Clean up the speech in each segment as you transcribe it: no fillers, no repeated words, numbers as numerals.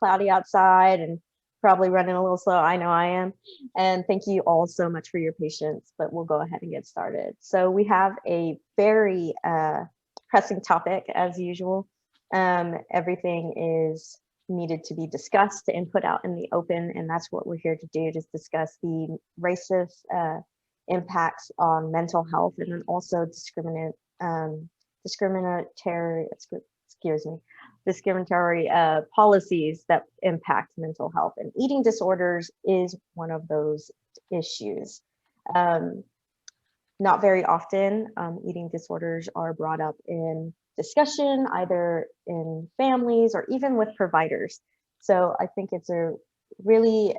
cloudy outside and probably running a little slow. I know I am. And thank you all so much for your patience, but we'll go ahead and get started. So we have a very pressing topic as usual. Everything is needed to be discussed and put out in the open, and that's what we're here to do, to discuss the racist impacts on mental health, and then also discriminatory policies that impact mental health, and eating disorders is one of those issues. Not very often eating disorders are brought up in discussion, either in families or even with providers. So I think it's a really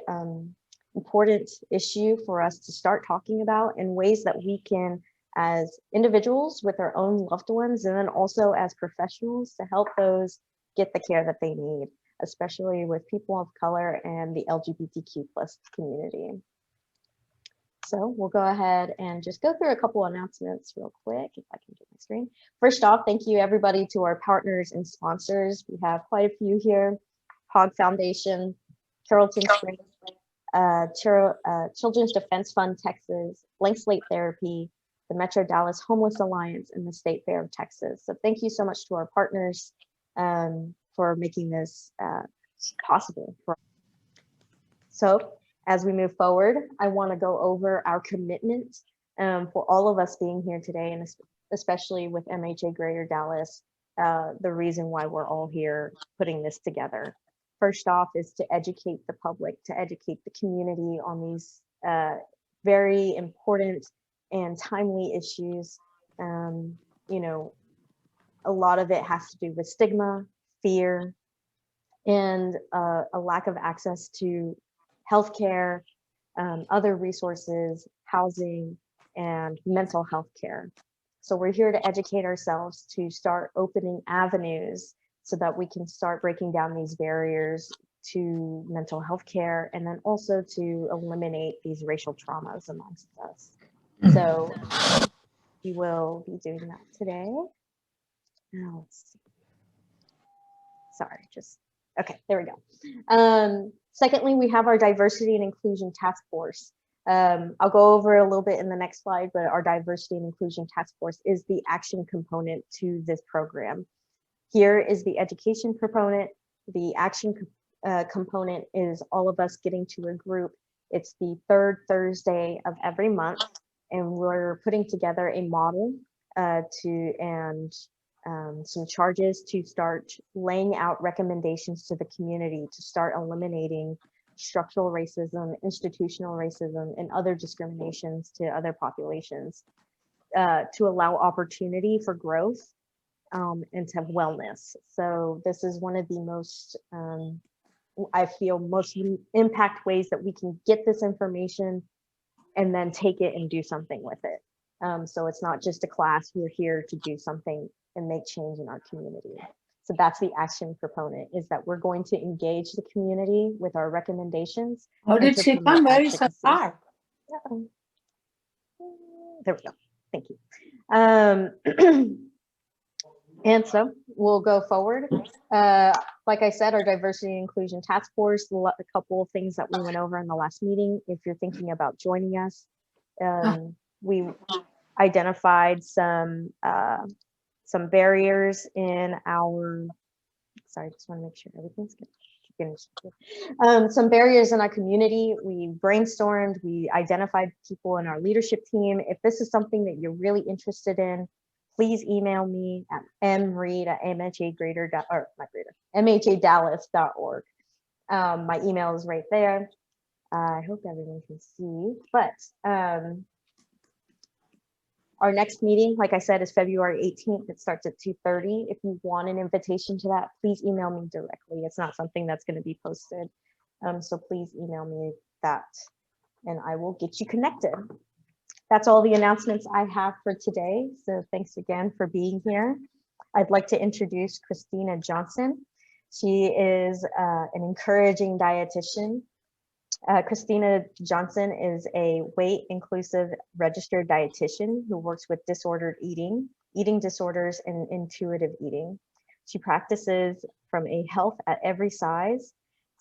important issue for us to start talking about in ways that we can, as individuals with our own loved ones, and then also as professionals, to help those get the care that they need, especially with people of color and the LGBTQ plus community. So we'll go ahead and just go through a couple announcements real quick, if I can get my screen. First off, thank you everybody to our partners and sponsors. We have quite a few here: Hog Foundation, Carrollton Springs, Children's Defense Fund Texas, Blank Slate Therapy, the Metro Dallas Homeless Alliance, and the State Fair of Texas. So thank you so much to our partners for making this possible. So as we move forward, I want to go over our commitment for all of us being here today, and especially with MHA Greater Dallas, the reason why we're all here putting this together. First off is to educate the public, to educate the community on these very important and timely issues. You know, a lot of it has to do with stigma, fear, and a lack of access to healthcare, other resources, housing, and mental health care. So we're here to educate ourselves, to start opening avenues so that we can start breaking down these barriers to mental health care, and then also to eliminate these racial traumas amongst us. So we will be doing that today. Now let's see. Sorry, just, okay, there we go. Secondly, we have our Diversity and Inclusion Task Force. I'll go over a little bit in the next slide, but our Diversity and Inclusion Task Force is the action component to this program. Here is the education component. The action component is all of us getting to a group. It's the third Thursday of every month, and we're putting together a model some charges to start laying out recommendations to the community to start eliminating structural racism, institutional racism, and other discriminations to other populations, to allow opportunity for growth and to have wellness. So this is one of the most, I feel, most impact ways that we can get this information and then take it and do something with it. So it's not just a class, we're here to do something and make change in our community. So that's the action proponent, is that we're going to engage the community with our recommendations. How did she come? Where is her car? There we go. Thank you. And so we'll go forward. Like I said, our Diversity and Inclusion Task Force, a couple of things that we went over in the last meeting. If you're thinking about joining us, we identified some barriers in our, sorry, I just want to make sure everything's good. Some barriers in our community. We brainstormed, we identified people in our leadership team. If this is something that you're really interested in, please email me at mreed@mhadallas.org. My email is right there. I hope everyone can see, but our next meeting, like I said, is February 18th. It starts at 2:30. If you want an invitation to that, please email me directly. It's not something that's going to be posted. So please email me that and I will get you connected. That's all the announcements I have for today. So thanks again for being here. I'd like to introduce Christina Johnson. She is an encouraging dietitian. Christina Johnson is a weight-inclusive registered dietitian who works with disordered eating, eating disorders, and intuitive eating. She practices from a health at every size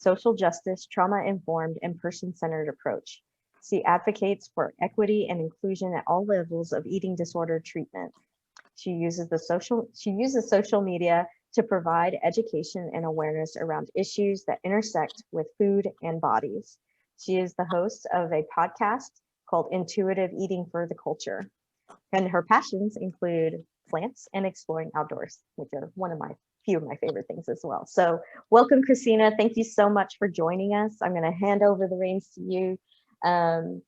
social justice, trauma-informed, and person-centered approach. She advocates for equity and inclusion at all levels of eating disorder treatment. She uses social media to provide education and awareness around issues that intersect with food and bodies. She is the host of a podcast called Intuitive Eating for the Culture. And her passions include plants and exploring outdoors, which are few of my favorite things as well. So welcome, Christina. Thank you so much for joining us. I'm going to hand over the reins to you. And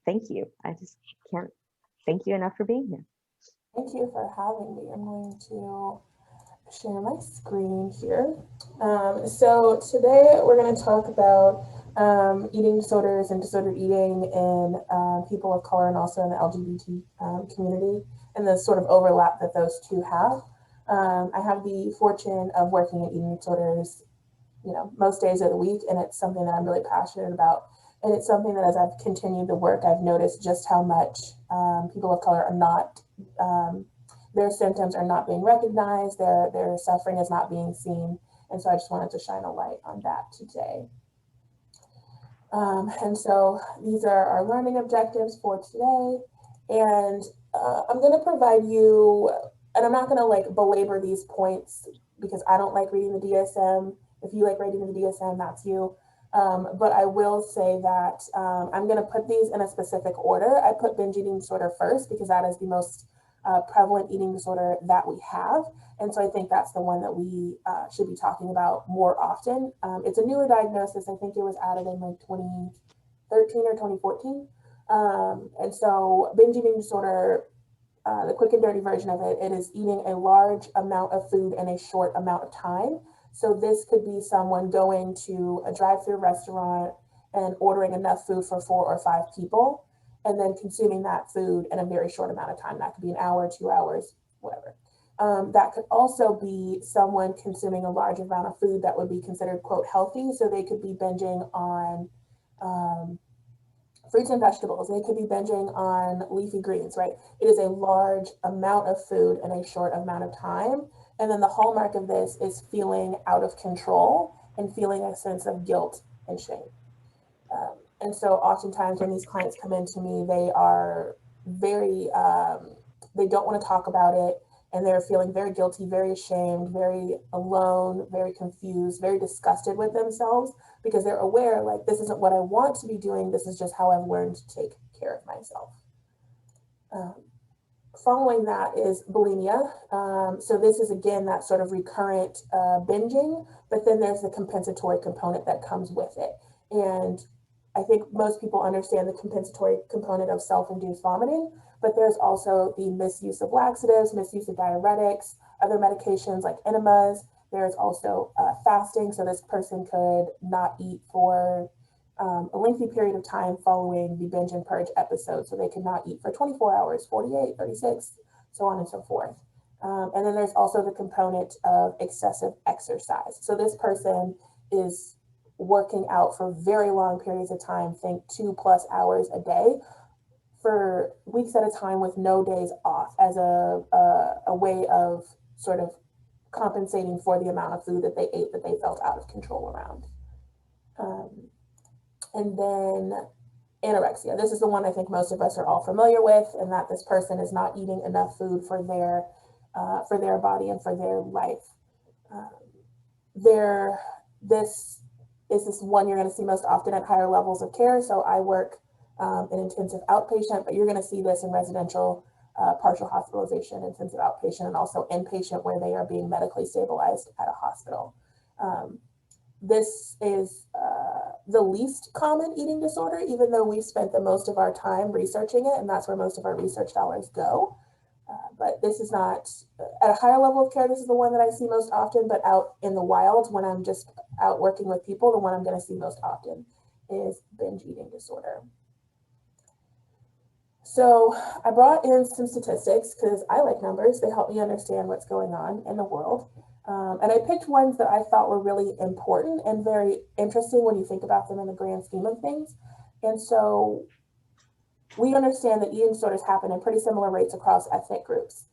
thank you. I just can't thank you enough for being here. Thank you for having me. I'm going to share my screen here. So today we're going to talk about eating disorders and disordered eating in people of color and also in the LGBT community, and the sort of overlap that those two have. I have the fortune of working in eating disorders, most days of the week, and it's something that I'm really passionate about. And it's something that as I've continued to work, I've noticed just how much people of color are not, their symptoms are not being recognized, their suffering is not being seen. And so I just wanted to shine a light on that today. And so these are our learning objectives for today. And I'm going to provide you, and I'm not going to like belabor these points because I don't like reading the DSM. If you like reading the DSM, that's you. But I will say that I'm going to put these in a specific order. I put binge eating disorder first because that is the most prevalent eating disorder that we have. And so I think that's the one that we should be talking about more often. It's a newer diagnosis. I think it was added in like 2013 or 2014. And so binge eating disorder, the quick and dirty version of it, it is eating a large amount of food in a short amount of time. So this could be someone going to a drive-through restaurant and ordering enough food for 4 or 5 people, and then consuming that food in a very short amount of time. That could be an hour, 2 hours, whatever. That could also be someone consuming a large amount of food that would be considered, quote, healthy. So they could be binging on fruits and vegetables. They could be binging on leafy greens, right? It is a large amount of food in a short amount of time. And then the hallmark of this is feeling out of control and feeling a sense of guilt and shame. And so oftentimes when these clients come in to me, they are very, they don't want to talk about it. And they're feeling very guilty, very ashamed, very alone, very confused, very disgusted with themselves because they're aware, like, this isn't what I want to be doing. This is just how I've learned to take care of myself. Following that is bulimia. So this is, again, that sort of recurrent binging, but then there's the compensatory component that comes with it. And I think most people understand the compensatory component of self-induced vomiting, but there's also the misuse of laxatives, misuse of diuretics, other medications like enemas. There's also fasting. So this person could not eat for a lengthy period of time following the binge and purge episode. So they could not eat for 24 hours, 48, 36, so on and so forth. And then there's also the component of excessive exercise. So this person is working out for very long periods of time, think 2+ hours a day for weeks at a time with no days off as a way of sort of compensating for the amount of food that they ate that they felt out of control around. And then anorexia. This is the one I think most of us are all familiar with, and that this person is not eating enough food for their body and for their life. This is this one you're going to see most often at higher levels of care. So I work in intensive outpatient, but you're going to see this in residential, partial hospitalization, intensive outpatient, and also inpatient where they are being medically stabilized at a hospital. This is the least common eating disorder, even though we've spent the most of our time researching it, and that's where most of our research dollars go. But this is not, at a higher level of care, this is the one that I see most often, but out in the wild, when I'm just out working with people, the one I'm going to see most often is binge eating disorder. So I brought in some statistics because I like numbers. They help me understand what's going on in the world. And I picked ones that I thought were really important and very interesting when you think about them in the grand scheme of things. And so we understand that eating disorders happen in pretty similar rates across ethnic groups.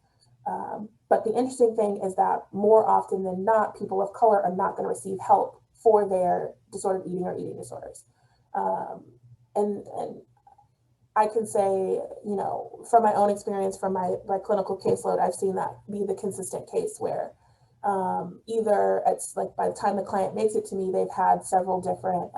But the interesting thing is that more often than not, people of color are not going to receive help for their disordered eating or eating disorders. And I can say, you know, from my own experience, from my clinical caseload, I've seen that be the consistent case where either it's like by the time the client makes it to me, they've had several different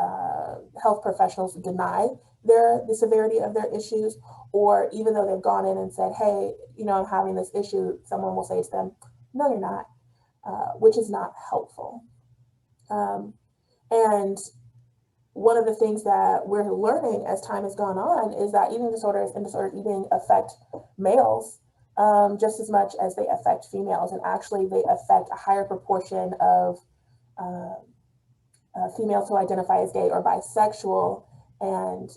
health professionals deny the severity of their issues, or even though they've gone in and said, hey, you know, I'm having this issue, someone will say to them, no, you're not, which is not helpful. And one of the things that we're learning as time has gone on is that eating disorders and disordered eating affect males just as much as they affect females. And actually they affect a higher proportion of females who identify as gay or bisexual, and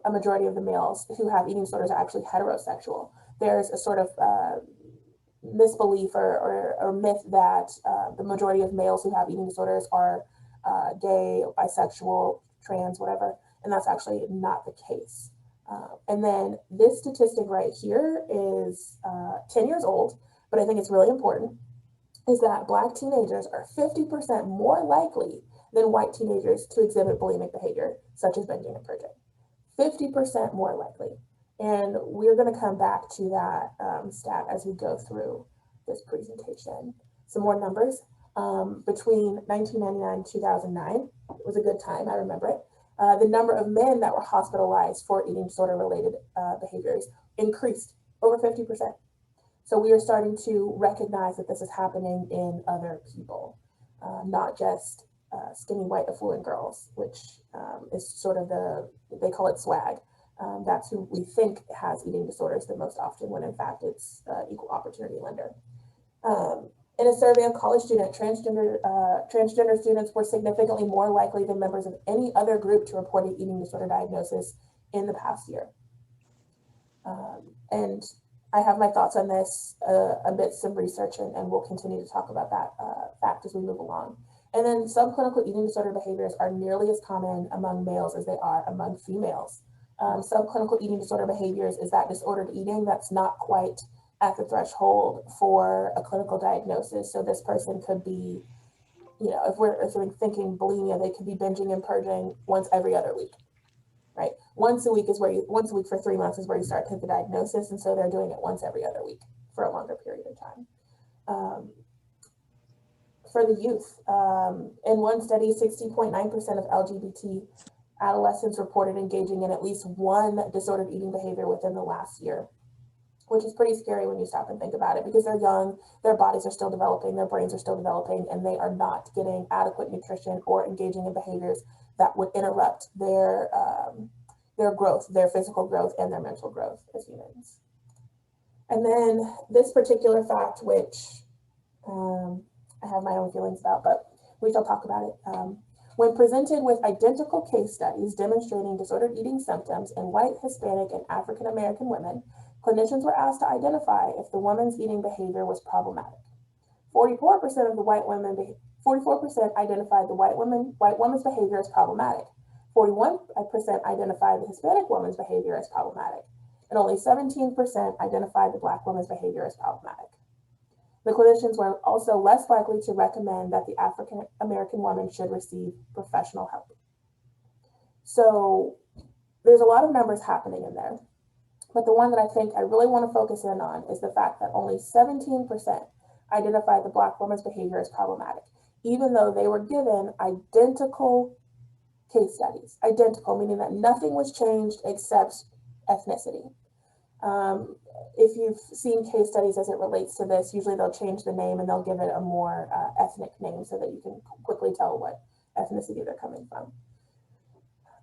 a majority of the males who have eating disorders are actually heterosexual. There's a sort of misbelief or myth that the majority of males who have eating disorders are gay, bisexual, trans, whatever, and that's actually not the case. And then this statistic right here is 10 years old, but I think it's really important, is that Black teenagers are 50% more likely than white teenagers to exhibit bulimic behavior, such as binging and purging. 50% more likely. And we're going to come back to that stat as we go through this presentation. Some more numbers. Between 1999 and 2009, it was a good time, I remember it. The number of men that were hospitalized for eating disorder related behaviors increased over 50%. So we are starting to recognize that this is happening in other people, not just skinny white affluent girls, which is sort of they call it swag. That's who we think has eating disorders the most often, when in fact it's equal opportunity lender. In a survey of college students, transgender students were significantly more likely than members of any other group to report an eating disorder diagnosis in the past year. And I have my thoughts on this amidst some research, and we'll continue to talk about that fact as we move along. And then subclinical eating disorder behaviors are nearly as common among males as they are among females. Subclinical eating disorder behaviors is that disordered eating that's not quite at the threshold for a clinical diagnosis. So this person could be, you know, if we're thinking bulimia, they could be binging and purging once every other week, right? Once a week for 3 months is where you start to hit the diagnosis. And so they're doing it once every other week for a longer period of time. For the youth, in one study, 60.9% of LGBT adolescents reported engaging in at least one disordered eating behavior within the last year, which is pretty scary when you stop and think about it, because they're young, their bodies are still developing, their brains are still developing, and they are not getting adequate nutrition or engaging in behaviors that would interrupt their growth, their physical growth, and their mental growth as humans. And then this particular fact, which I have my own feelings about, but we shall talk about it. When presented with identical case studies demonstrating disordered eating symptoms in white, Hispanic, and African American women, clinicians were asked to identify if the woman's eating behavior was problematic. 44% of the white women, 44% identified the white woman's behavior as problematic. 41% identified the Hispanic woman's behavior as problematic, and only 17% identified the Black woman's behavior as problematic. The clinicians were also less likely to recommend that the African American woman should receive professional help. So there's a lot of numbers happening in there. But the one that I think I really want to focus in on is the fact that only 17% identified the Black woman's behavior as problematic, even though they were given identical case studies. Identical, meaning that nothing was changed except ethnicity. If you've seen case studies as it relates to this, usually they'll change the name and they'll give it a more ethnic name so that you can quickly tell what ethnicity they're coming from.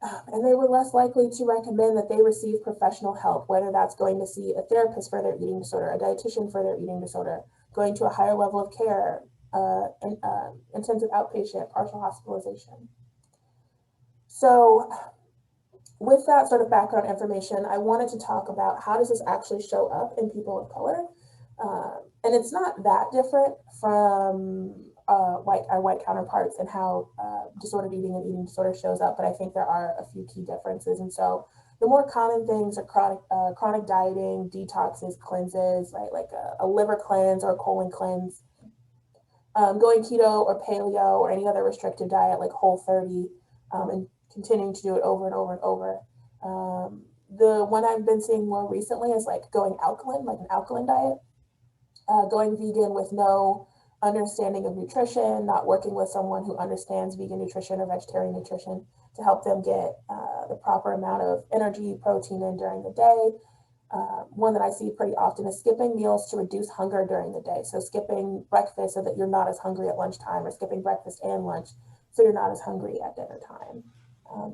And they were less likely to recommend that they receive professional help, whether that's going to see a therapist for their eating disorder, a dietitian for their eating disorder, going to a higher level of care, intensive outpatient, partial hospitalization. So with that sort of background information, I wanted to talk about how does this actually show up in people of color. And it's not that different from our white counterparts and how disordered eating and eating disorder shows up, but I think there are a few key differences. And so the more common things are chronic dieting, detoxes, cleanses, right? Like a liver cleanse or a colon cleanse. going keto or paleo or any other restrictive diet like Whole30, and continuing to do it over and over and over. The one I've been seeing more recently is like going alkaline, like an alkaline diet, going vegan with no understanding of nutrition, not working with someone who understands vegan nutrition or vegetarian nutrition to help them get the proper amount of energy, protein in during the day. One that I see pretty often is skipping meals to reduce hunger during the day. So skipping breakfast so that you're not as hungry at lunchtime, or skipping breakfast and lunch so you're not as hungry at dinner time.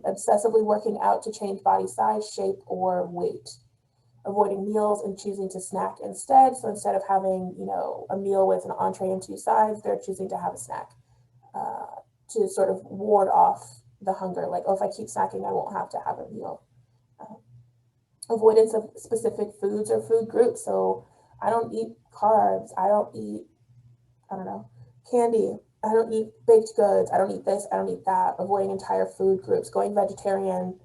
Obsessively working out to change body size, shape, or weight. Avoiding meals and choosing to snack instead. So instead of having, a meal with an entree and 2 sides, they're choosing to have a snack to sort of ward off the hunger. Like, oh, if I keep snacking, I won't have to have a meal. Avoidance of specific foods or food groups. So I don't eat carbs. I don't eat, candy. I don't eat baked goods. I don't eat this. I don't eat that. Avoiding entire food groups. Going vegetarian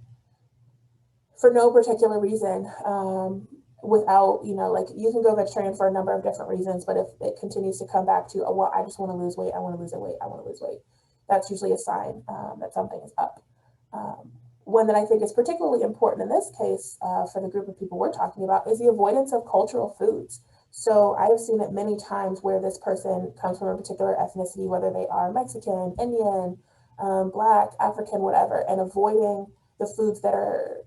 for no particular reason, without, like you can go vegetarian for a number of different reasons, but if it continues to come back to, oh, well, I just want to lose weight, I want to lose weight, I want to lose weight, that's usually a sign that something is up. One that I think is particularly important in this case for the group of people we're talking about is the avoidance of cultural foods. So I have seen it many times where this person comes from a particular ethnicity, whether they are Mexican, Indian, Black, African, whatever, and avoiding the foods that are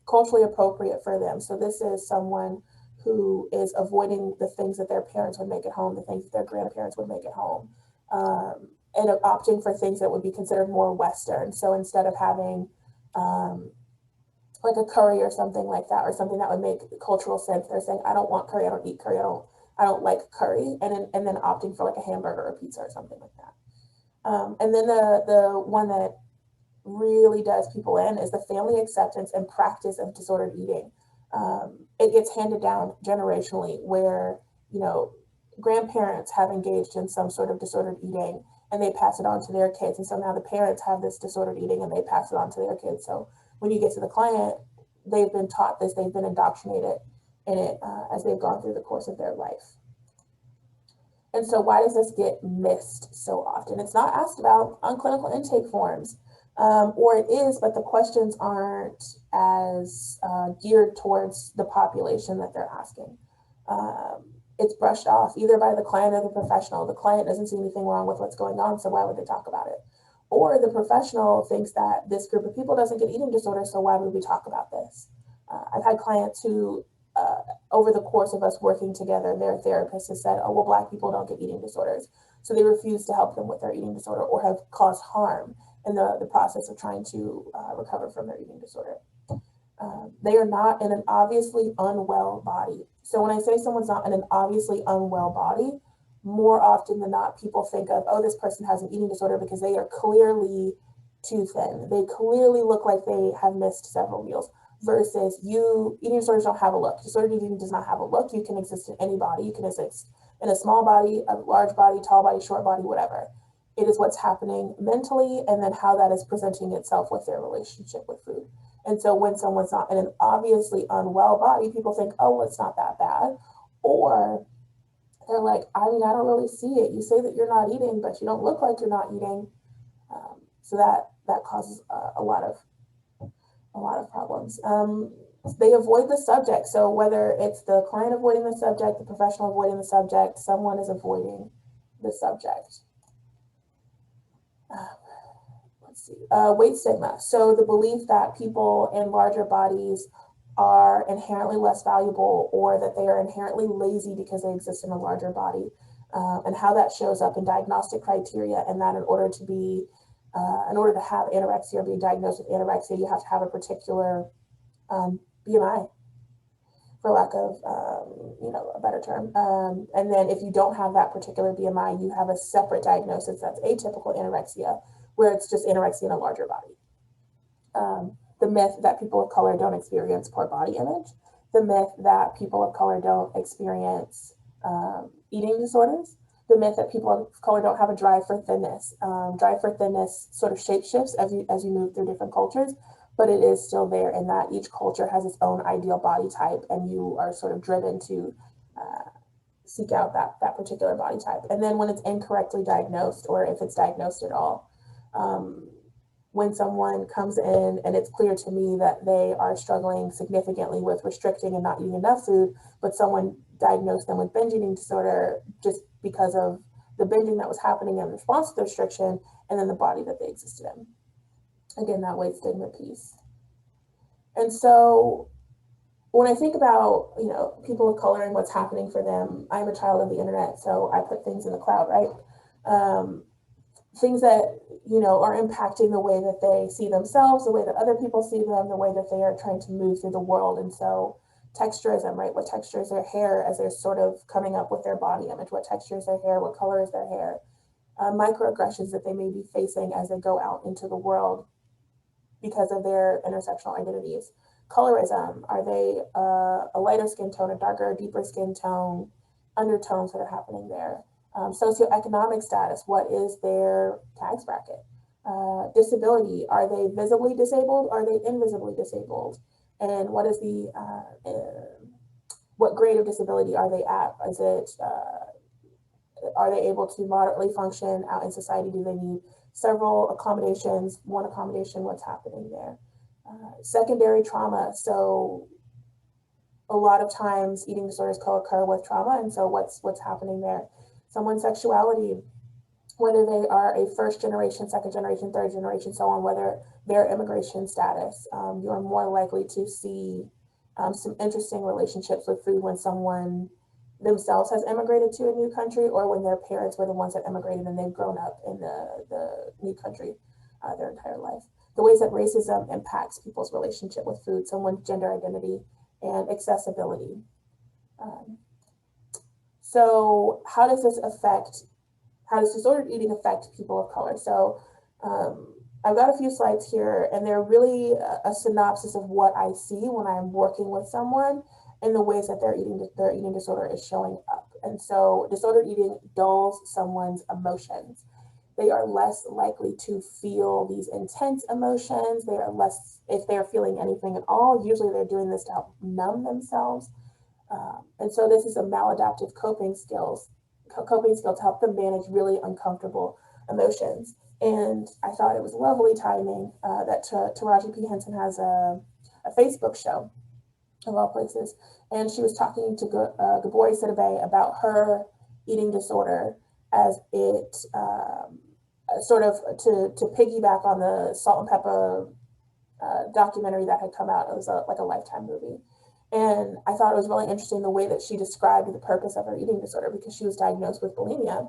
culturally appropriate for them. So this is someone who is avoiding the things that their parents would make at home, the things that their grandparents would make at home, and opting for things that would be considered more Western. So instead of having like a curry or something like that, or something that would make cultural sense, they're saying, I don't want curry, I don't eat curry, I don't like curry, and then opting for like a hamburger or pizza or something like that. And then the one that really does people in is the family acceptance and practice of disordered eating. It gets handed down generationally where, grandparents have engaged in some sort of disordered eating and they pass it on to their kids. And so now the parents have this disordered eating and they pass it on to their kids. So when you get to the client, they've been taught this, they've been indoctrinated in it as they've gone through the course of their life. And so why does this get missed so often? It's not asked about on clinical intake forms. Or it is, but the questions aren't as geared towards the population that they're asking. It's brushed off either by the client or the professional. The client doesn't see anything wrong with what's going on, so why would they talk about it? Or the professional thinks that this group of people doesn't get eating disorders, so why would we talk about this? I've had clients who, over the course of us working together, their therapist has said, oh, well, Black people don't get eating disorders. So they refuse to help them with their eating disorder or have caused harm in the process of trying to recover from their eating disorder. They are not in an obviously unwell body. So when I say someone's not in an obviously unwell body, more often than not, people think of, oh, this person has an eating disorder because they are clearly too thin. They clearly look like they have missed several meals, versus eating disorders don't have a look. Disordered eating does not have a look. You can exist in any body. You can exist in a small body, a large body, tall body, short body, whatever. It is what's happening mentally and then how that is presenting itself with their relationship with food. And so when someone's not in an obviously unwell body, people think, oh, well, it's not that bad. Or they're like, I don't really see it. You say that you're not eating, but you don't look like you're not eating. So that causes a lot of problems. They avoid the subject. So whether it's the client avoiding the subject, the professional avoiding the subject, someone is avoiding the subject. Let's see, weight stigma. So the belief that people in larger bodies are inherently less valuable, or that they are inherently lazy because they exist in a larger body, and how that shows up in diagnostic criteria, and that in order to have anorexia or be diagnosed with anorexia, you have to have a particular BMI, for lack of a better term. And then if you don't have that particular BMI, you have a separate diagnosis that's atypical anorexia, where it's just anorexia in a larger body. The myth that people of color don't experience poor body image, the myth that people of color don't experience eating disorders, the myth that people of color don't have a drive for thinness. Drive for thinness sort of shape shifts as you move through different cultures, but it is still there, in that each culture has its own ideal body type, and you are sort of driven to seek out that particular body type. And then when it's incorrectly diagnosed, or if it's diagnosed at all, when someone comes in and it's clear to me that they are struggling significantly with restricting and not eating enough food, but someone diagnosed them with binge eating disorder just because of the binging that was happening in response to the restriction, and then the body that they existed in. Again, that weight stigma piece. And so when I think about, you know, people of color and what's happening for them, I'm a child of the internet, so I put things in the cloud, right? Things that, you know, are impacting the way that they see themselves, the way that other people see them, the way that they are trying to move through the world. And so texturism, right? What texture is their hair as they're sort of coming up with their body image? What texture is their hair? What color is their hair? Microaggressions that they may be facing as they go out into the world because of their intersectional identities. Colorism, are they a lighter skin tone, a darker, deeper skin tone, undertones that are happening there? Socioeconomic status, what is their tax bracket? Disability, are they visibly disabled? Are they invisibly disabled? And what is the, what grade of disability are they at? Is it, are they able to moderately function out in society? Do they need several accommodations? One accommodation, what's happening there? Secondary trauma. So a lot of times eating disorders co-occur with trauma. And so what's happening there? Someone's sexuality, whether they are a first generation, second generation, third generation, so on, whether their immigration status, you're more likely to see some interesting relationships with food when someone themselves has immigrated to a new country, or when their parents were the ones that immigrated and they've grown up in the new country their entire life. The ways that racism impacts people's relationship with food, someone's gender identity and accessibility. So how does disordered eating affect people of color? So I've got a few slides here, and they're really a synopsis of what I see when I'm working with someone and the ways that their eating disorder is showing up. And so disordered eating dulls someone's emotions. They are less likely to feel these intense emotions. They are less, if they're feeling anything at all, usually they're doing this to help numb themselves. And so this is a maladaptive coping skill to help them manage really uncomfortable emotions. And I thought it was lovely timing that Taraji P. Henson has a Facebook show, of all places. And she was talking to Gabori Sidibe about her eating disorder as it sort of to piggyback on the Salt and Pepper documentary that had come out. It was like a Lifetime movie. And I thought it was really interesting the way that she described the purpose of her eating disorder, because she was diagnosed with bulimia.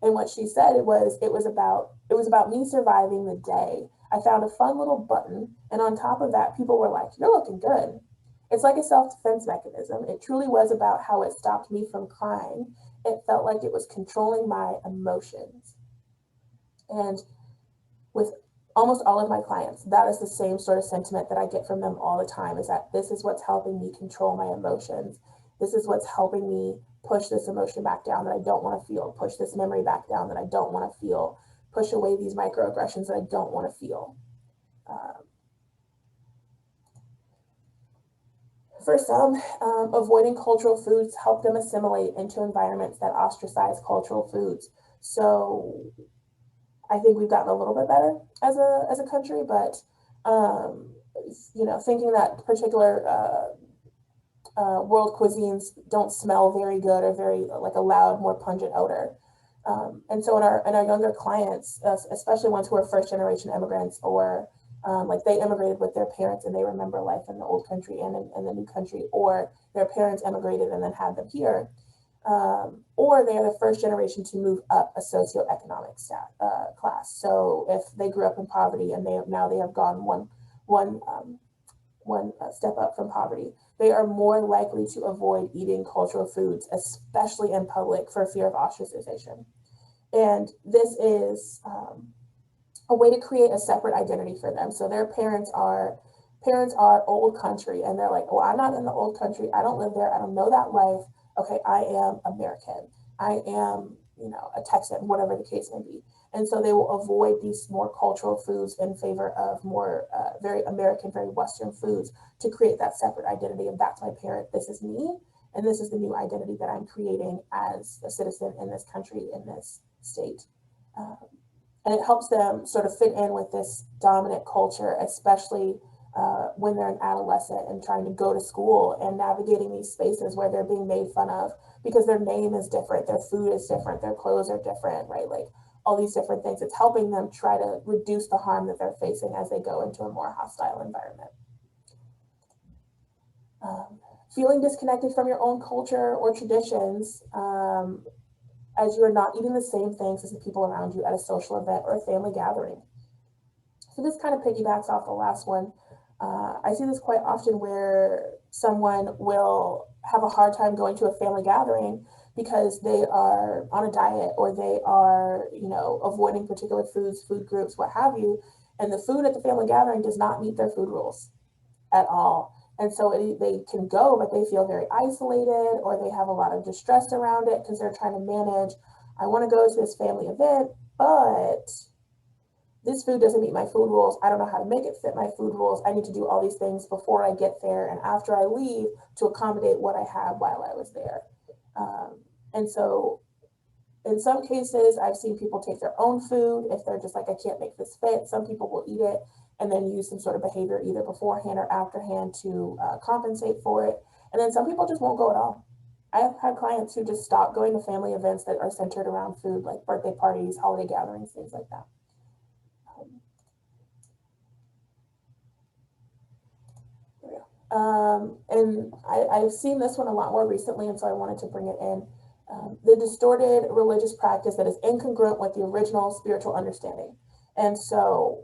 And what she said it was about me surviving the day. I found a fun little button, and on top of that, people were like, "You're looking good." It's like a self-defense mechanism. It truly was about how it stopped me from crying. It felt like it was controlling my emotions. And with almost all of my clients, that is the same sort of sentiment that I get from them all the time, is that this is what's helping me control my emotions. This is what's helping me push this emotion back down that I don't want to feel, push this memory back down that I don't want to feel, push away these microaggressions that I don't want to feel. For some, avoiding cultural foods help them assimilate into environments that ostracize cultural foods. So I think we've gotten a little bit better as a country, but you know, thinking that particular world cuisines don't smell very good or very like a loud, more pungent odor. And so in our younger clients, especially ones who are first generation immigrants, or like they immigrated with their parents and they remember life in the old country and in the new country, or their parents immigrated and then had them here, or they are the first generation to move up a socioeconomic class. So if they grew up in poverty and they have gone one step up from poverty, they are more likely to avoid eating cultural foods, especially in public, for fear of ostracization. And this is a way to create a separate identity for them. So their parents are old country, and they're like, well, I'm not in the old country. I don't live there. I don't know that life. Okay, I am American. I am, you know, a Texan, whatever the case may be. And so they will avoid these more cultural foods in favor of more very American, very Western foods to create that separate identity of that's my parent, this is me. And this is the new identity that I'm creating as a citizen in this country, in this state. And it helps them sort of fit in with this dominant culture, especially when they're an adolescent and trying to go to school and navigating these spaces where they're being made fun of because their name is different, their food is different, their clothes are different, right? Like all these different things. It's helping them try to reduce the harm that they're facing as they go into a more hostile environment. Feeling disconnected from your own culture or traditions as you are not eating the same things as the people around you at a social event or a family gathering. So this kind of piggybacks off the last one. I see this quite often where someone will have a hard time going to a family gathering because they are on a diet or they are, you know, avoiding particular foods, food groups, what have you. And the food at the family gathering does not meet their food rules at all. And so they can go, but they feel very isolated or they have a lot of distress around it because they're trying to manage, I want to go to this family event, but this food doesn't meet my food rules. I don't know how to make it fit my food rules. I need to do all these things before I get there and after I leave to accommodate what I had while I was there. And so in some cases, I've seen people take their own food if they're just like, I can't make this fit. Some people will eat it and then use some sort of behavior either beforehand or afterhand to compensate for it. And then some people just won't go at all. I've had clients who just stop going to family events that are centered around food, like birthday parties, holiday gatherings, things like that. And I've seen this one a lot more recently, and so I wanted to bring it in. The distorted religious practice that is incongruent with the original spiritual understanding. And so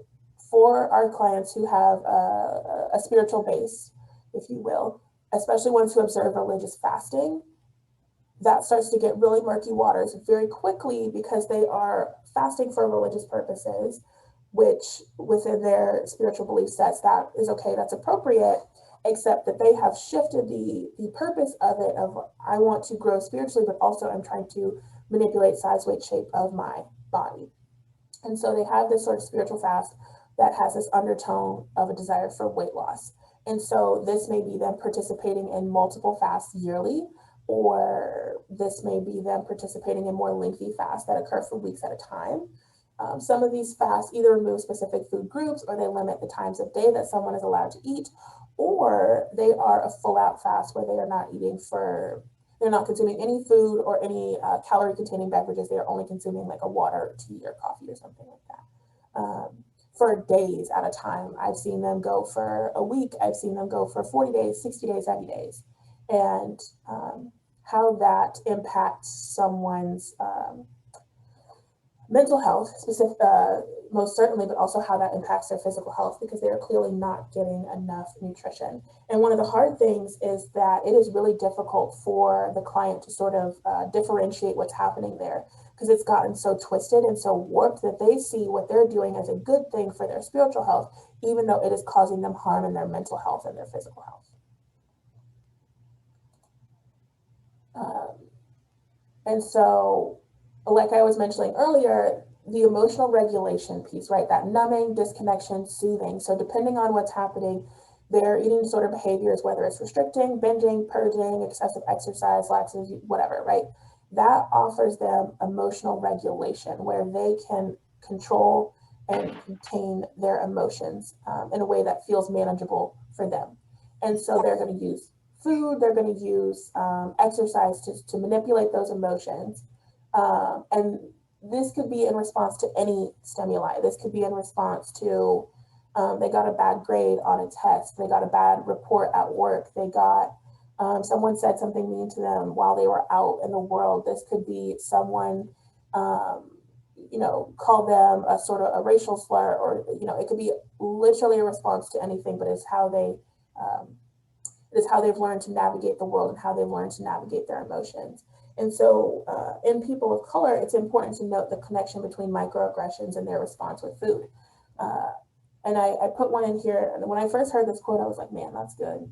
for our clients who have a spiritual base, if you will, especially ones who observe religious fasting, that starts to get really murky waters very quickly because they are fasting for religious purposes, which within their spiritual belief sets, that is okay, that's appropriate, except that they have shifted the purpose of it of I want to grow spiritually, but also I'm trying to manipulate size, weight, shape of my body. And so they have this sort of spiritual fast that has this undertone of a desire for weight loss. And so this may be them participating in multiple fasts yearly, or this may be them participating in more lengthy fasts that occur for weeks at a time. Some of these fasts either remove specific food groups or they limit the times of day that someone is allowed to eat, or they are a full out fast where they are not eating they're not consuming any food or any calorie containing beverages. They are only consuming like a water, tea, or coffee or something like that. For days at a time. I've seen them go for a week. I've seen them go for 40 days, 60 days, 90 days. And how that impacts someone's mental health, most certainly, but also how that impacts their physical health because they are clearly not getting enough nutrition. And one of the hard things is that it is really difficult for the client to sort of differentiate what's happening there because it's gotten so twisted and so warped that they see what they're doing as a good thing for their spiritual health, even though it is causing them harm in their mental health and their physical health. And so, like I was mentioning earlier, the emotional regulation piece, right? That numbing, disconnection, soothing. So depending on what's happening, their eating disorder behaviors, whether it's restricting, binging, purging, excessive exercise, laxatives, whatever, right? That offers them emotional regulation where they can control and contain their emotions in a way that feels manageable for them. And so they're going to use food, they're going to use exercise to manipulate those emotions. And this could be in response to any stimuli. This could be in response to they got a bad grade on a test, they got a bad report at work, they got someone said something mean to them while they were out in the world. This could be someone, called them a sort of a racial slur, or it could be literally a response to anything, but it's how they've learned to navigate the world and how they've learned to navigate their emotions. And so in people of color, it's important to note the connection between microaggressions and their response with food. And I put one in here, and when I first heard this quote, I was like, man, that's good.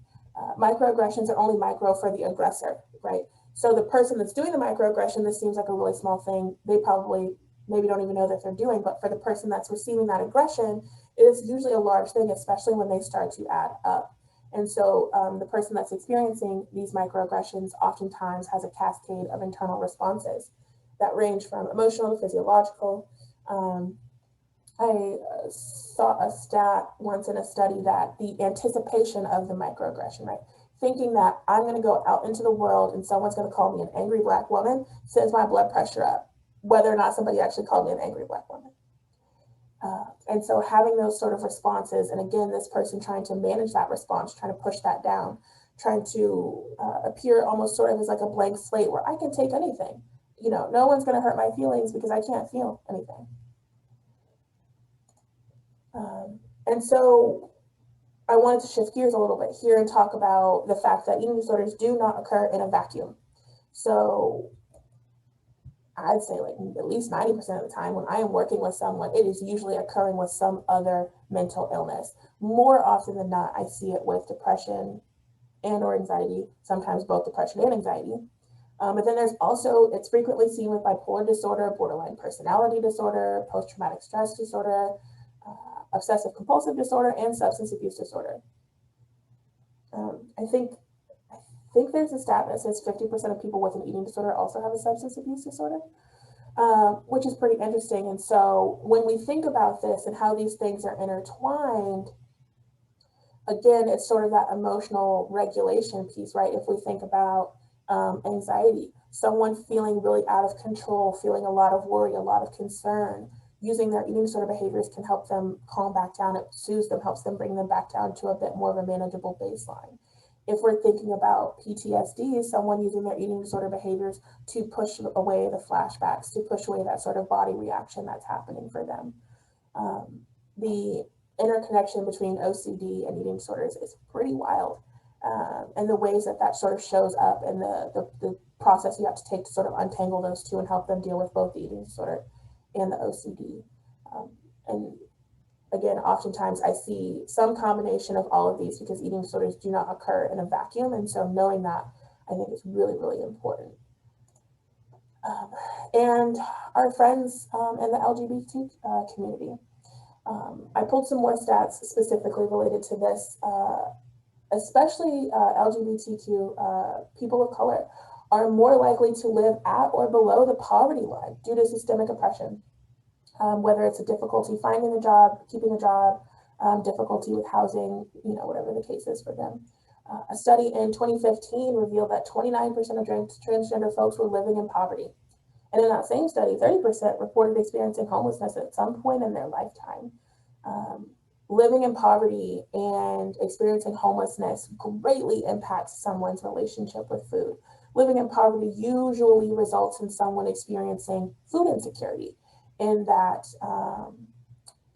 Microaggressions are only micro for the aggressor, right? So the person that's doing the microaggression, this seems like a really small thing. They probably maybe don't even know that they're doing, but for the person that's receiving that aggression, it is usually a large thing, especially when they start to add up. And so the person that's experiencing these microaggressions oftentimes has a cascade of internal responses that range from emotional to physiological. I saw a stat once in a study that the anticipation of the microaggression, right? Thinking that I'm going to go out into the world and someone's going to call me an angry Black woman sends my blood pressure up, whether or not somebody actually called me an angry Black woman. And so having those sort of responses, and again, this person trying to manage that response, trying to push that down, trying to appear almost sort of as like a blank slate where I can take anything. You know, no one's going to hurt my feelings because I can't feel anything. And so I wanted to shift gears a little bit here and talk about the fact that eating disorders do not occur in a vacuum. So I'd say like at least 90% of the time when I am working with someone, it is usually occurring with some other mental illness. More often than not, I see it with depression and or anxiety, sometimes both depression and anxiety. But then there's also, it's frequently seen with bipolar disorder, borderline personality disorder, post-traumatic stress disorder, obsessive compulsive disorder, and substance abuse disorder. I think there's a stat that says 50% of people with an eating disorder also have a substance abuse disorder, which is pretty interesting. And so when we think about this and how these things are intertwined, again, it's sort of that emotional regulation piece, right? If we think about anxiety, someone feeling really out of control, feeling a lot of worry, a lot of concern, using their eating disorder behaviors can help them calm back down. It soothes them, helps them bring them back down to a bit more of a manageable baseline. If we're thinking about PTSD, someone using their eating disorder behaviors to push away the flashbacks, to push away that sort of body reaction that's happening for them. The interconnection between OCD and eating disorders is pretty wild. And the ways that that sort of shows up and the process you have to take to sort of untangle those two and help them deal with both the eating disorder and the OCD. And again, oftentimes I see some combination of all of these because eating disorders do not occur in a vacuum. And so knowing that, I think is really, really important. And our friends in the LGBT community. I pulled some more stats specifically related to this, especially LGBTQ people of color are more likely to live at or below the poverty line due to systemic oppression. Whether it's a difficulty finding a job, keeping a job, difficulty with housing, you know, whatever the case is for them. A study in 2015 revealed that 29% of transgender folks were living in poverty. And in that same study, 30% reported experiencing homelessness at some point in their lifetime. Living in poverty and experiencing homelessness greatly impacts someone's relationship with food. Living in poverty usually results in someone experiencing food insecurity, in that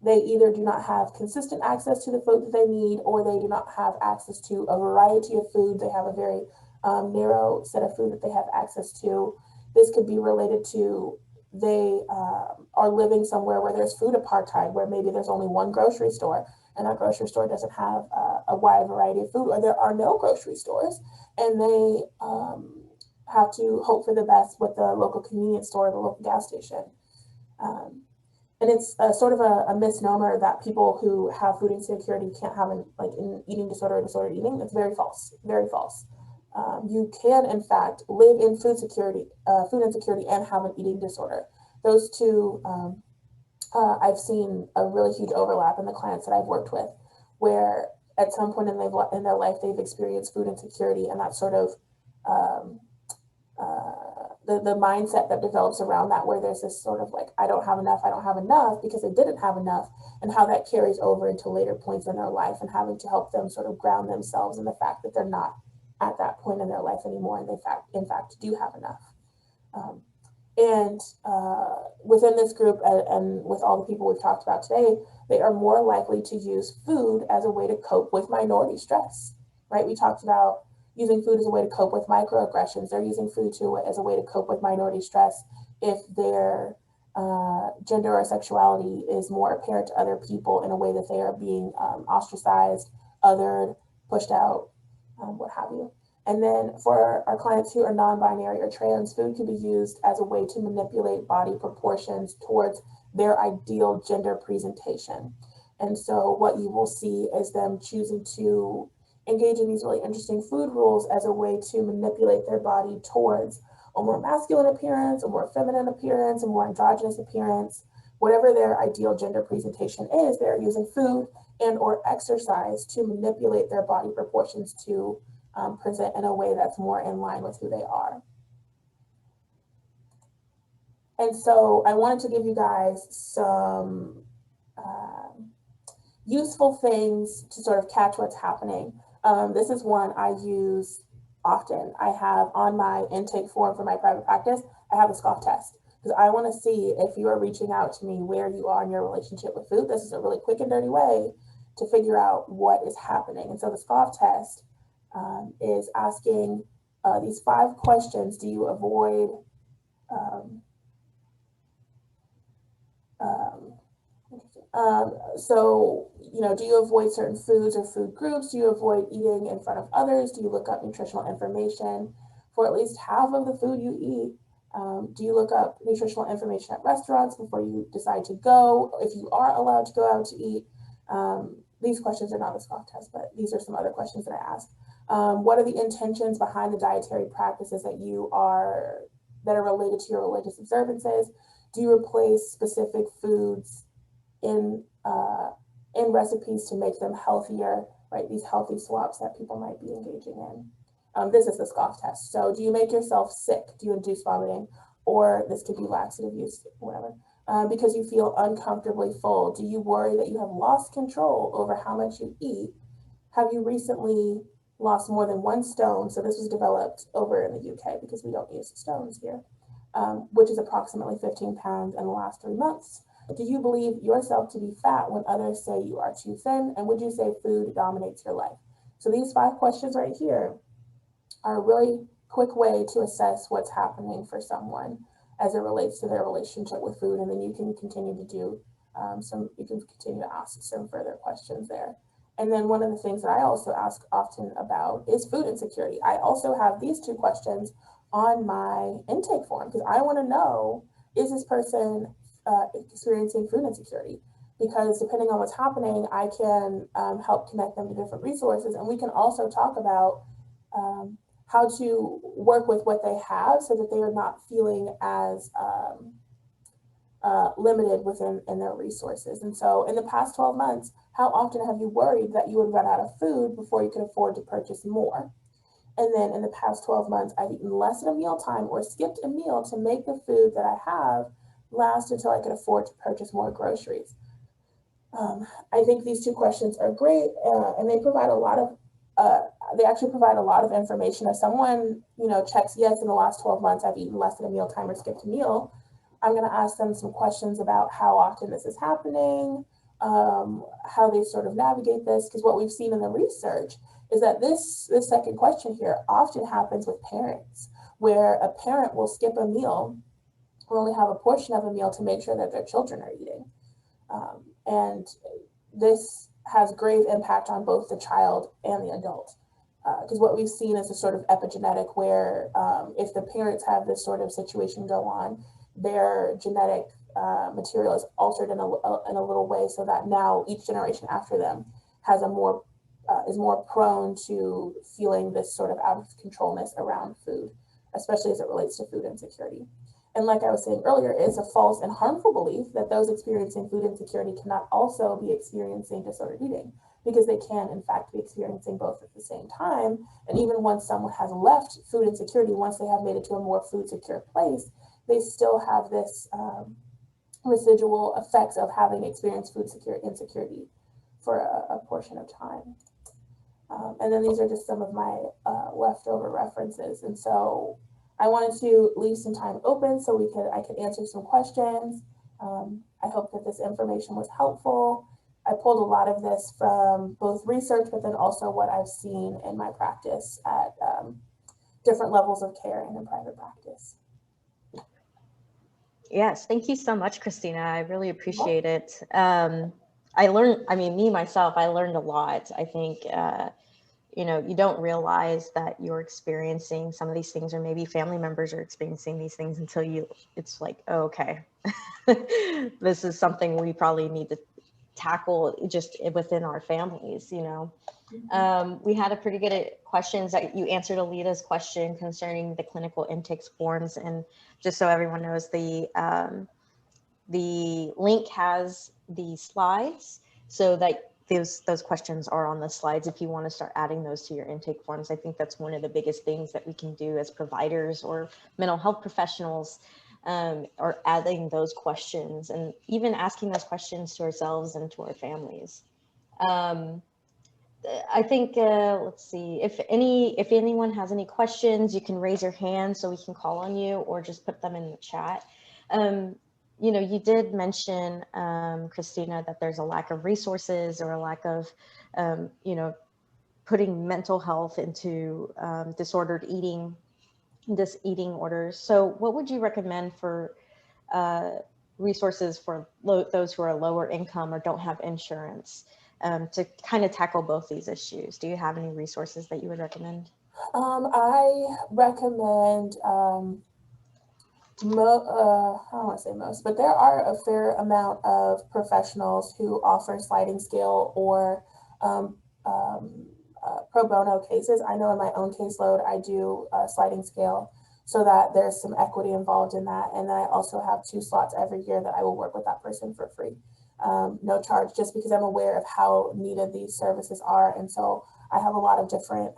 they either do not have consistent access to the food that they need, or they do not have access to a variety of food. They have a very narrow set of food that they have access to. This could be related to they are living somewhere where there's food apartheid, where maybe there's only one grocery store and that grocery store doesn't have a wide variety of food, or there are no grocery stores and they have to hope for the best with the local convenience store, the local gas station. And it's sort of a misnomer that people who have food insecurity can't have an eating disorder or disordered eating. That's very false, very false. You can, in fact, live in food insecurity and have an eating disorder. Those two, I've seen a really huge overlap in the clients that I've worked with, where at some point in their life, they've experienced food insecurity, and that sort of the mindset that develops around that, where there's this sort of like, I don't have enough because they didn't have enough, and how that carries over into later points in their life, and having to help them sort of ground themselves in the fact that they're not at that point in their life anymore, and they in fact do have enough. And within this group, and with all the people we've talked about today, they are more likely to use food as a way to cope with minority stress, right? We talked about using food as a way to cope with microaggressions. They're using food as a way to cope with minority stress if their gender or sexuality is more apparent to other people in a way that they are being ostracized, othered, pushed out, what have you. And then for our clients who are non-binary or trans, food can be used as a way to manipulate body proportions towards their ideal gender presentation. And so what you will see is them choosing to engage in these really interesting food rules as a way to manipulate their body towards a more masculine appearance, a more feminine appearance, a more androgynous appearance, whatever their ideal gender presentation is. They're using food and or exercise to manipulate their body proportions to present in a way that's more in line with who they are. And so I wanted to give you guys some useful things to sort of catch what's happening. This is one I use often. I have on my intake form for my private practice, I have a Scoff Test, because I want to see if you are reaching out to me where you are in your relationship with food. This is a really quick and dirty way to figure out what is happening. And so the Scoff Test is asking these 5 questions. Do you avoid so, you know, do you avoid certain foods or food groups? Do you avoid eating in front of others? Do you look up nutritional information for at least half of the food you eat? Do you look up nutritional information at restaurants before you decide to go, if you are allowed to go out to eat? These questions are not the Scoff Test, but these are some other questions that I ask. What are the intentions behind the dietary practices that are related to your religious observances? Do you replace specific foods in recipes to make them healthier, right? These healthy swaps that people might be engaging in. This is the Scoff Test. So do you make yourself sick? Do you induce vomiting? Or this could be laxative use, whatever. Because you feel uncomfortably full. Do you worry that you have lost control over how much you eat? Have you recently lost more than 1 stone? So this was developed over in the UK because we don't use stones here, which is approximately 15 pounds in the last 3 months. Do you believe yourself to be fat when others say you are too thin? And would you say food dominates your life? So these 5 questions right here are a really quick way to assess what's happening for someone as it relates to their relationship with food. And then you can continue to do you can continue to ask some further questions there. And then one of the things that I also ask often about is food insecurity. I also have these 2 questions on my intake form because I want to know, is this person experiencing food insecurity? Because depending on what's happening, I can help connect them to different resources. And we can also talk about how to work with what they have so that they are not feeling as limited in their resources. And so in the past 12 months, how often have you worried that you would run out of food before you could afford to purchase more? And then in the past 12 months, I've eaten less at a mealtime or skipped a meal to make the food that I have last until I could afford to purchase more groceries. I think these 2 questions are great, and they provide a lot of they actually provide a lot of information. If someone, you know, checks yes, in the last 12 months I've eaten less at a mealtime or skipped a meal, I'm going to ask them some questions about how often this is happening, how they sort of navigate this, because what we've seen in the research is that this second question here often happens with parents, where a parent will skip a meal or only have a portion of a meal to make sure that their children are eating. And this has grave impact on both the child and the adult. Because what we've seen is a sort of epigenetic where if the parents have this sort of situation go on, their genetic material is altered in a little way so that now each generation after them has is more prone to feeling this sort of out of controlness around food, especially as it relates to food insecurity. And like I was saying earlier, it's a false and harmful belief that those experiencing food insecurity cannot also be experiencing disordered eating, because they can in fact be experiencing both at the same time. And even once someone has left food insecurity, once they have made it to a more food secure place, they still have this residual effects of having experienced food insecurity for a portion of time. And then these are just some of my leftover references. And so I wanted to leave some time open so I could answer some questions. I hope that this information was helpful. I pulled a lot of this from both research, but then also what I've seen in my practice at different levels of care and in private practice. Yes, thank you so much, Christina. I really appreciate it. I learned, me, myself, I learned a lot. I think, you know, you don't realize that you're experiencing some of these things, or maybe family members are experiencing these things until it's like, oh, okay, this is something we probably need to tackle just within our families, you know. We had a pretty good questions that you answered Alita's question concerning the clinical intake forms. And just so everyone knows, the link has the slides so that those questions are on the slides if you want to start adding those to your intake forms. I think that's one of the biggest things that we can do as providers or mental health professionals, or adding those questions and even asking those questions to ourselves and to our families. I think, let's see, if anyone has any questions, you can raise your hand so we can call on you, or just put them in the chat. You know, you did mention, Christina, that there's a lack of resources or a lack of, you know, putting mental health into disordered eating orders. So what would you recommend for resources for those who are lower income or don't have insurance, to kind of tackle both these issues? Do you have any resources that you would recommend? I recommend, I don't want to say most, but there are a fair amount of professionals who offer sliding scale or pro bono cases. I know in my own caseload, I do a sliding scale so that there's some equity involved in that. And then I also have 2 slots every year that I will work with that person for free, no charge, just because I'm aware of how needed these services are. And so I have a lot of different,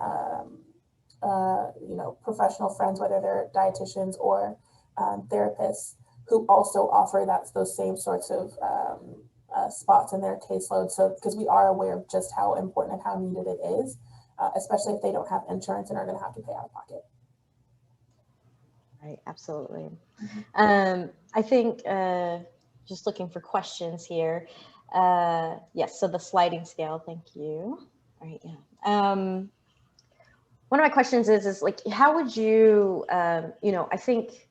you know, professional friends, whether they're dietitians or therapists, who also offer those same sorts of spots in their caseload. So because we are aware of just how important and how needed it is, especially if they don't have insurance and are going to have to pay out of pocket. Right, absolutely. I think, just looking for questions here. Yes, so the sliding scale, thank you. All right, yeah. One of my questions is like, how would you, you know, I think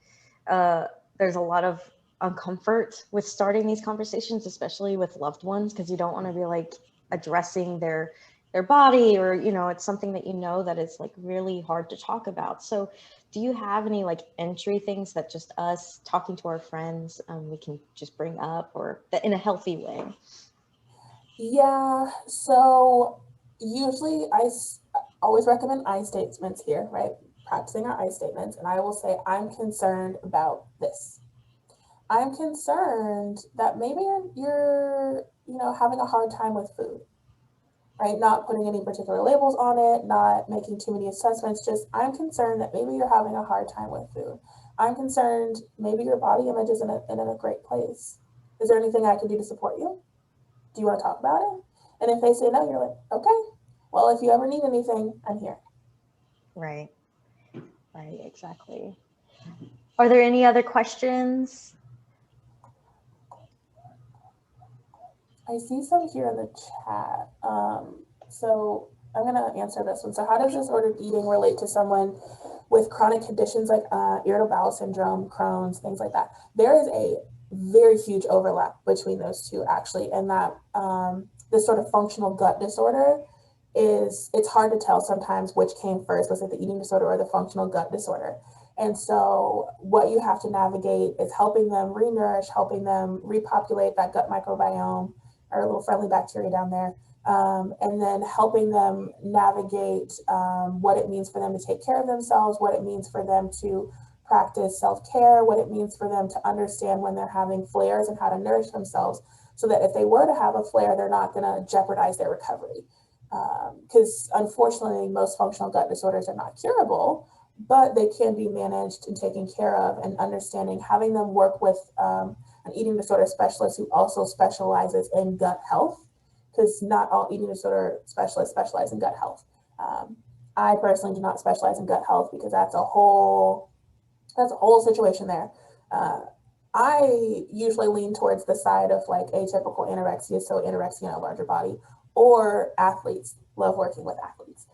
there's a lot of uncomfort with starting these conversations, especially with loved ones, because you don't want to be like addressing their body, or, you know, it's something that, you know, that is like really hard to talk about. So do you have any like entry things that just us talking to our friends, we can just bring up, or that in a healthy way? Yeah, so usually I always recommend I statements here, right? Practicing our I statements. And I will say, I'm concerned about this. I'm concerned that maybe you're, you know, having a hard time with food, right? Not putting any particular labels on it, not making too many assessments, just I'm concerned that maybe you're having a hard time with food. I'm concerned maybe your body image isn't in a great place. Is there anything I can do to support you? Do you want to talk about it? And if they say no, you're like, okay, well, if you ever need anything, I'm here. Right, right, exactly. Are there any other questions? I see some here in the chat. So I'm going to answer this one. So how does disordered eating relate to someone with chronic conditions like irritable bowel syndrome, Crohn's, things like that? There is a very huge overlap between those two, actually, and that this sort of functional gut disorder it's hard to tell sometimes which came first, was it the eating disorder or the functional gut disorder? And so what you have to navigate is helping them re-nourish, helping them repopulate that gut microbiome, or a little friendly bacteria down there, and then helping them navigate what it means for them to take care of themselves, what it means for them to practice self-care, what it means for them to understand when they're having flares and how to nourish themselves, so that if they were to have a flare, they're not going to jeopardize their recovery. Because unfortunately, most functional gut disorders are not curable, but they can be managed and taken care of, and understanding, having them work with an eating disorder specialist who also specializes in gut health, because not all eating disorder specialists specialize in gut health. I personally do not specialize in gut health because that's a whole situation there. I usually lean towards the side of like atypical anorexia, so anorexia in a larger body, or athletes. Love working with athletes.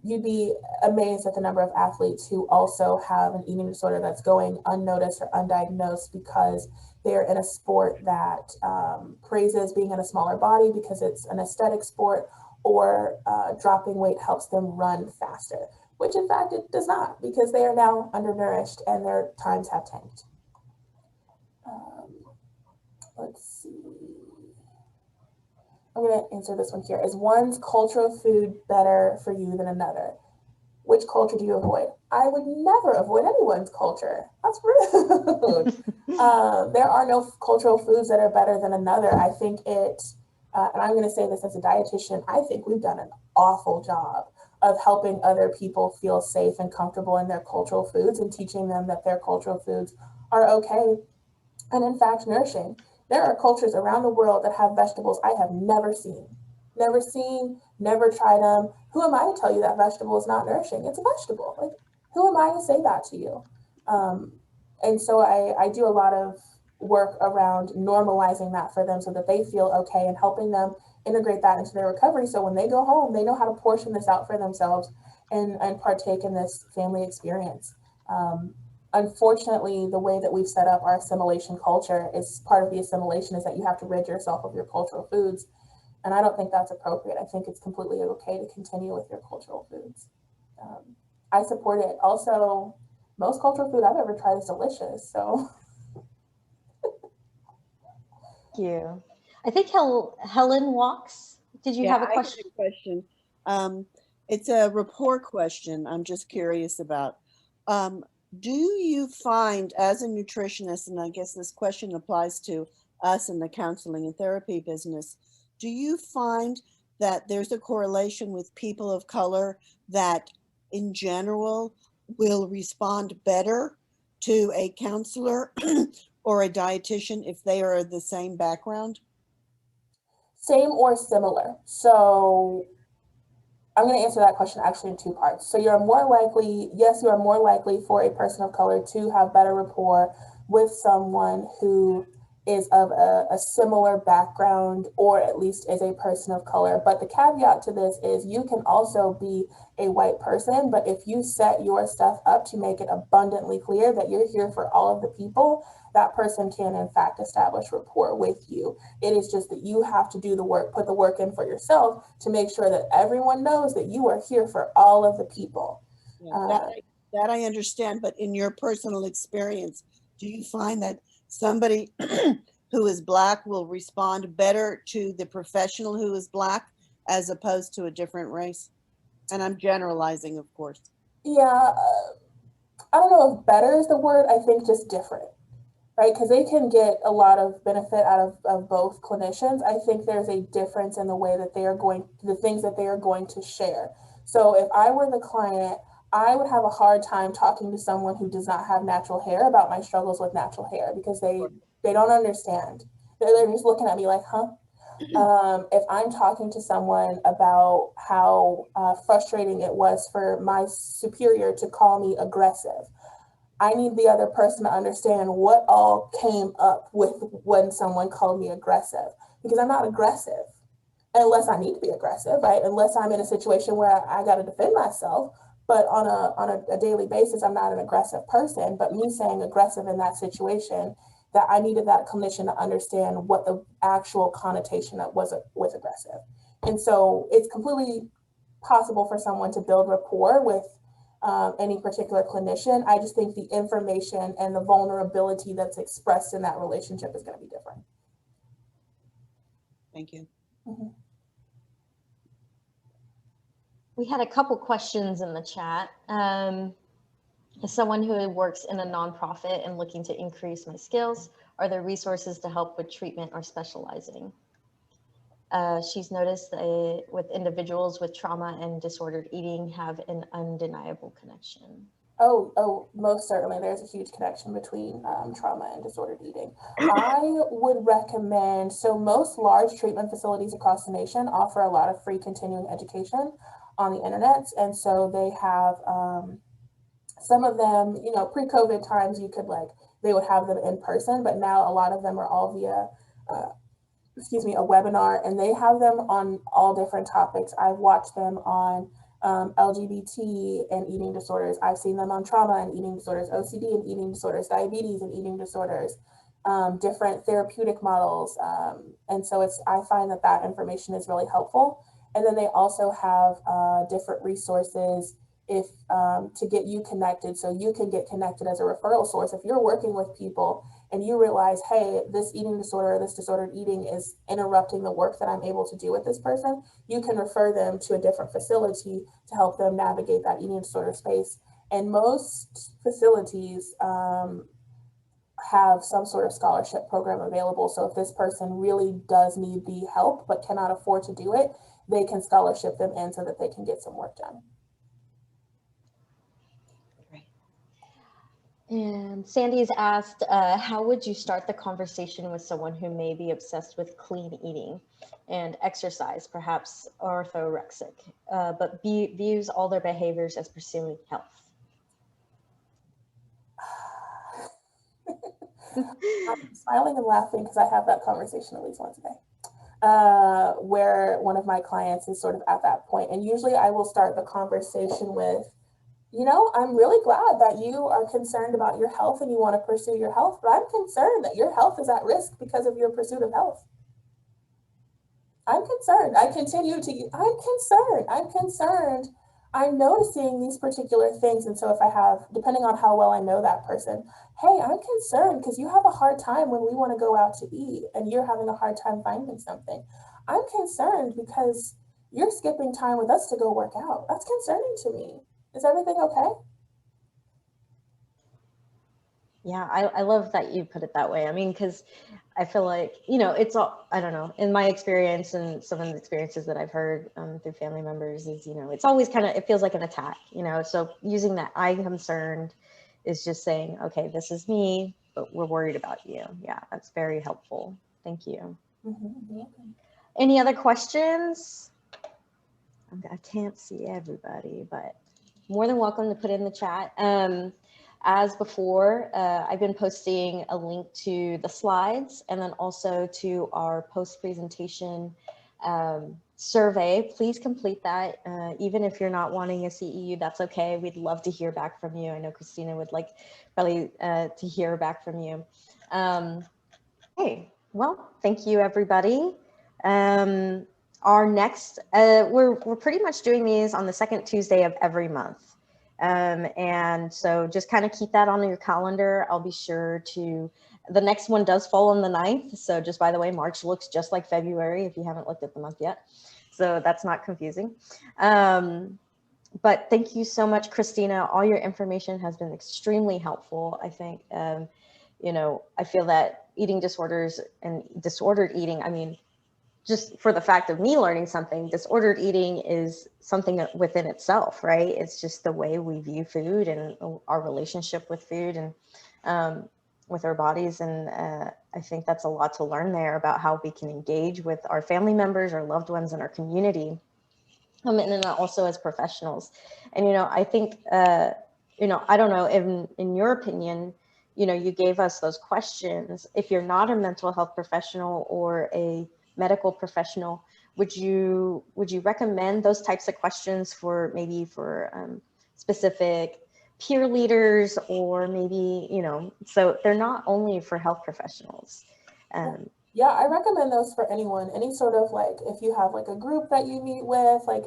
You'd be amazed at the number of athletes who also have an eating disorder that's going unnoticed or undiagnosed because they're in a sport that praises being in a smaller body because it's an aesthetic sport, or dropping weight helps them run faster, which in fact it does not, because they are now undernourished and their times have tanked. Let's see. I'm going to answer this one here. Is one's cultural food better for you than another? Which culture do you avoid? I would never avoid anyone's culture. That's rude. There are no cultural foods that are better than another. I think and I'm going to say this as a dietitian, I think we've done an awful job of helping other people feel safe and comfortable in their cultural foods and teaching them that their cultural foods are okay and in fact nourishing. There are cultures around the world that have vegetables I have never seen. Never tried them. Who am I to tell you that vegetable is not nourishing? It's a vegetable. Like, who am I to say that to you? And so I do a lot of work around normalizing that for them so that they feel okay and helping them integrate that into their recovery. So when they go home, they know how to portion this out for themselves and partake in this family experience. Unfortunately, the way that we've set up our assimilation culture is part of the assimilation is that you have to rid yourself of your cultural foods. And I don't think that's appropriate. I think it's completely okay to continue with your cultural foods. I support it. Also, most cultural food I've ever tried is delicious. So, Thank you. I think Helen Walks. Did you have a question? I have a question. It's a rapport question. I'm just curious about. Do you find, as a nutritionist, and I guess this question applies to us in the counseling and therapy business, do you find that there's a correlation with people of color that in general will respond better to a counselor or a dietitian if they are the same background? same or similar. So I'm going to answer that question actually in two parts. So you're more likely, yes, you are more likely for a person of color to have better rapport with someone who is of a similar background or at least is a person of color. But the caveat to this is you can also be a white person, but if you set your stuff up to make it abundantly clear that you're here for all of the people, that person can in fact establish rapport with you. It is just that you have to do the work, put the work in for yourself to make sure that everyone knows that you are here for all of the people. Yeah, that I understand, but in your personal experience, do you find that somebody who is Black will respond better to the professional who is Black as opposed to a different race? And I'm generalizing, of course. Yeah, I don't know if better is the word, I think just different, right? Because they can get a lot of benefit out of both clinicians. I think there's a difference in the way that they are the things that they are going to share. So if I were the client, I would have a hard time talking to someone who does not have natural hair about my struggles with natural hair because they don't understand. They're just looking at me like, huh? If I'm talking to someone about how frustrating it was for my superior to call me aggressive, I need the other person to understand what all came up with when someone called me aggressive, because I'm not aggressive unless I need to be aggressive, right? Unless I'm in a situation where I got to defend myself. But on a daily basis, I'm not an aggressive person. But me saying aggressive in that situation, that I needed that clinician to understand what the actual connotation that was with aggressive. And so it's completely possible for someone to build rapport with any particular clinician. I just think the information and the vulnerability that's expressed in that relationship is going to be different. Thank you. Mm-hmm. We had a couple questions in the chat. As someone who works in a nonprofit and looking to increase my skills, are there resources to help with treatment or specializing? She's noticed that with individuals with trauma and disordered eating have an undeniable connection. Oh, most certainly. There's a huge connection between trauma and disordered eating. I would recommend, so most large treatment facilities across the nation offer a lot of free continuing education on the internet. And so they have some of them, pre-COVID times, they would have them in person, but now a lot of them are all via, a webinar, and they have them on all different topics. I've watched them on LGBT and eating disorders. I've seen them on trauma and eating disorders, OCD and eating disorders, diabetes and eating disorders, different therapeutic models. And so I find that information is really helpful. And then they also have different resources to get you connected, so you can get connected as a referral source. If you're working with people and you realize, hey, this eating disorder, this disordered eating is interrupting the work that I'm able to do with this person, you can refer them to a different facility to help them navigate that eating disorder space. And most facilities have some sort of scholarship program available. So if this person really does need the help but cannot afford to do it, they can scholarship them in so that they can get some work done. Right. And Sandy's asked, how would you start the conversation with someone who may be obsessed with clean eating and exercise, perhaps orthorexic, but views all their behaviors as pursuing health? I'm smiling and laughing because I have that conversation at least once a day, where one of my clients is sort of at that point. And usually I will start the conversation with, you know, I'm really glad that you are concerned about your health and you want to pursue your health, but I'm concerned that your health is at risk because of your pursuit of health. I'm concerned. I'm concerned. I'm noticing these particular things. And so if I have, depending on how well I know that person, hey, I'm concerned because you have a hard time when we want to go out to eat and you're having a hard time finding something. I'm concerned because you're skipping time with us to go work out. That's concerning to me. Is everything okay? Yeah, I love that you put it that way. I mean, because I feel like, you know, it's all, I don't know, in my experience and some of the experiences that I've heard through family members is, you know, it's always kind of, it feels like an attack, you know, so using that I'm concerned is just saying, okay, this is me, but we're worried about you. Yeah, that's very helpful. Thank you. Mm-hmm. Any other questions? I can't see everybody, but more than welcome to put in the chat. As before, I've been posting a link to the slides and then also to our post-presentation survey. Please complete that. Even if you're not wanting a CEU, that's okay. We'd love to hear back from you. I know Christina would like probably to hear back from you. Hey, well, thank you, everybody. Our next, we're pretty much doing these on the second Tuesday of every month. And so just kind of keep that on your calendar. I'll be sure to, the next one does fall on the 9th. So just by the way, March looks just like February if you haven't looked at the month yet. So that's not confusing. But thank you so much, Christina. All your information has been extremely helpful. I think, you know, I feel that eating disorders and disordered eating, I mean, just for the fact of me learning something, disordered eating is something within itself, right? It's just the way we view food and our relationship with food and with our bodies. And I think that's a lot to learn there about how we can engage with our family members, our loved ones, and our community. And then also as professionals. And, you know, I think, you know, I don't know, in your opinion, you know, you gave us those questions. If you're not a mental health professional or a medical professional, would you recommend those types of questions for maybe for specific peer leaders, or maybe, you know, so they're not only for health professionals? Yeah, I recommend those for anyone, any sort of, like, if you have like a group that you meet with, like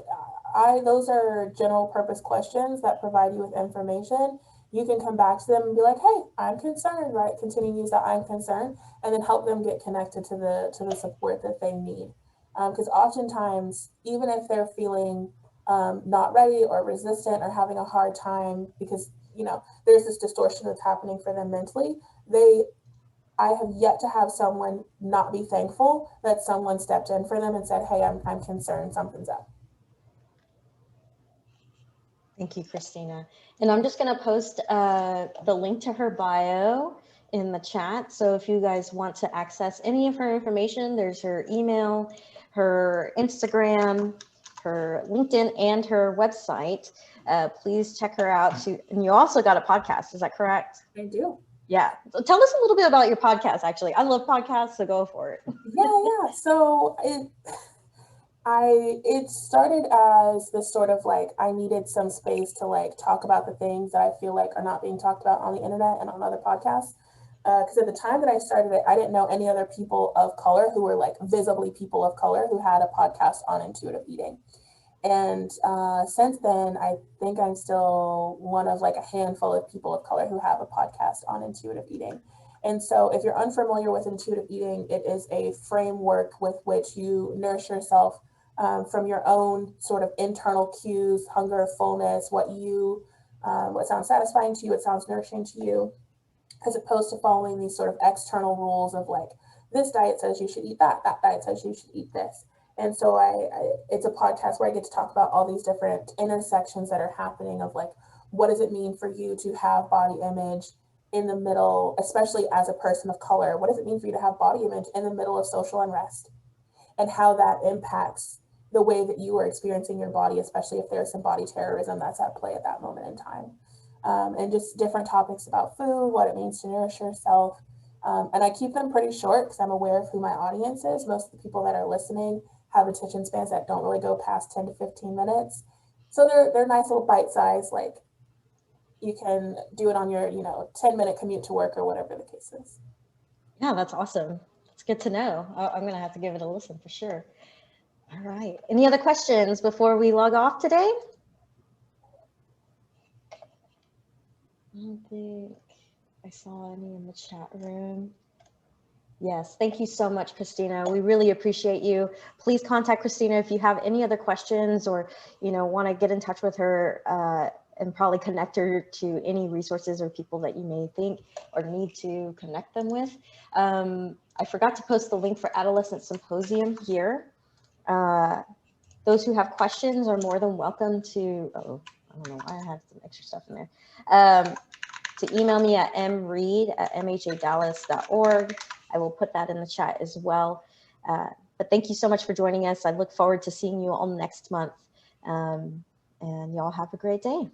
those are general purpose questions that provide you with information. You can come back to them and be like, hey, I'm concerned, right? Continue to use that I'm concerned, and then help them get connected to the support that they need. Because oftentimes, even if they're feeling not ready or resistant or having a hard time because, you know, there's this distortion that's happening for them mentally, I have yet to have someone not be thankful that someone stepped in for them and said, hey, I'm concerned, something's up. Thank you, Christina. And I'm just going to post the link to her bio in the chat. So if you guys want to access any of her information, there's her email, her Instagram, her LinkedIn, and her website. Please check her out. And you also got a podcast, is that correct? I do. Yeah. So tell us a little bit about your podcast, actually. I love podcasts, so go for it. Yeah. So it started as this sort of like, I needed some space to like talk about the things that I feel like are not being talked about on the internet and on other podcasts. Because at the time that I started it, I didn't know any other people of color who were like visibly people of color who had a podcast on intuitive eating. And since then, I think I'm still one of like a handful of people of color who have a podcast on intuitive eating. And so if you're unfamiliar with intuitive eating, it is a framework with which you nourish yourself from your own sort of internal cues, hunger, fullness, what sounds satisfying to you, what sounds nourishing to you, as opposed to following these sort of external rules of like, this diet says you should eat that, that diet says you should eat this. And so it's a podcast where I get to talk about all these different intersections that are happening of like, what does it mean for you to have body image in the middle, especially as a person of color? What does it mean for you to have body image in the middle of social unrest? And how that impacts the way that you are experiencing your body, especially if there's some body terrorism that's at play at that moment in time. And just different topics about food, what it means to nourish yourself. And I keep them pretty short because I'm aware of who my audience is. Most of the people that are listening have attention spans that don't really go past 10 to 15 minutes. So they're nice little bite size, like you can do it on your, 10-minute commute to work or whatever the case is. Yeah, that's awesome. It's good to know. I'm going to have to give it a listen for sure. All right. Any other questions before we log off today? I don't think I saw any in the chat room. Yes, thank you so much, Christina. We really appreciate you. Please contact Christina if you have any other questions or, want to get in touch with her and probably connect her to any resources or people that you may think or need to connect them with. I forgot to post the link for Adolescent Symposium here. Those who have questions are more than welcome to, I don't know why I have some extra stuff in there, to email me at mreed@mhadallas.org. I will put that in the chat as well. But thank you so much for joining us. I look forward to seeing you all next month. And y'all have a great day.